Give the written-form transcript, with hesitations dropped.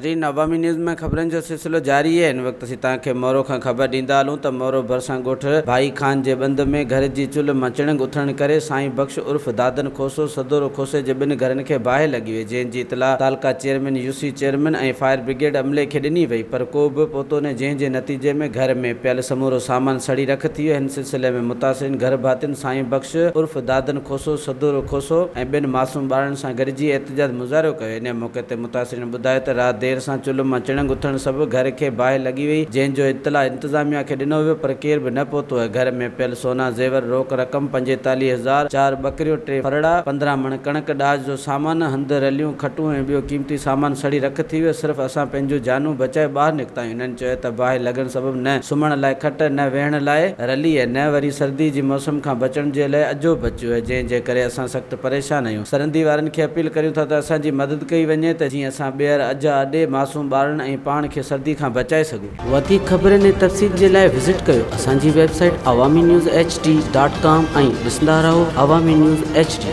नाज़रीन, अवामी न्यूज़ में ख़बरनि जो सिलसिलो जारी है। इन वक्त असीं तव्हांखे मोरो खां ख़बर ॾींदा हलूं त मोरो भरिसां ॻोठ भाई खान जे बंद में घर जी चुल्ह मचण उथण करे साईं बख़्श उर्फ़ दादन खोसो सदोरो खोसे जे ॿिनि घरनि खे बाहि लॻी वई, जंहिंजी इतला तालका चेयरमैन यूसी चेयरमैन ऐं फायर ब्रिगेड अमले खे ॾिनी वई, पर को बि पतो न, जंहिंजे नतीजे में घर में पियल समूरो सामान सड़ी रख थी वियो। हिन सिलसिले में मुतासिरीन घर भातियुनि साईं बख़्श उर्फ़ दादन खोसो सदोरो खोसो ऐं ॿिनि मासूम ॿारनि सां गॾिजी एहतिजाज मुज़ाहिरो कयो। इन मौक़े ते मुतासिरीन ॿुधायो त राति देर सां चुल्ह मचण उथण सबबि घर खे बाहि लॻी वई, जंहिंजो इतला इंतज़ामिया खे ॾिनो वियो, पर केर बि न पहुतो आहे। घर में पियल सोना ज़ेवर रोक रक़म 45,000, 4 ॿकरियूं, 3 फरड़ा, 15 मण कणक ॾाज जो सामान, हंध रलियूं खटूं ऐं ॿियो क़ीमती सामान सड़ी रख थी वियो। सिर्फ़ु असां पंहिंजूं जानूं बचाए ॿाहिरि निकिता आहियूं। इन्हनि चयो त बाहि लॻण सबबि न सुम्हण लाइ खट, न वेहण लाइ रली ऐं न वरी सर्दी जी मौसम खां बचण जे लाइ अजो बचियो आहे, जंहिंजे करे असां सख़्तु परेशान आहियूं। सरहदी वारनि खे अपील करियूं था त असांजी मदद कई वञे त जीअं असां ॿीहर अॼु आॾे मासूम ॿारनि ऐं पाण खे सर्दी खां बचाए सघूं। वधीक ख़बरनि ऐं तफ़सील जे लाइ विज़िट कयो असांजी वेबसाइट awamiNewsHD.com ऐं ॾिसंदा रहो अवामी न्यूज़ HD।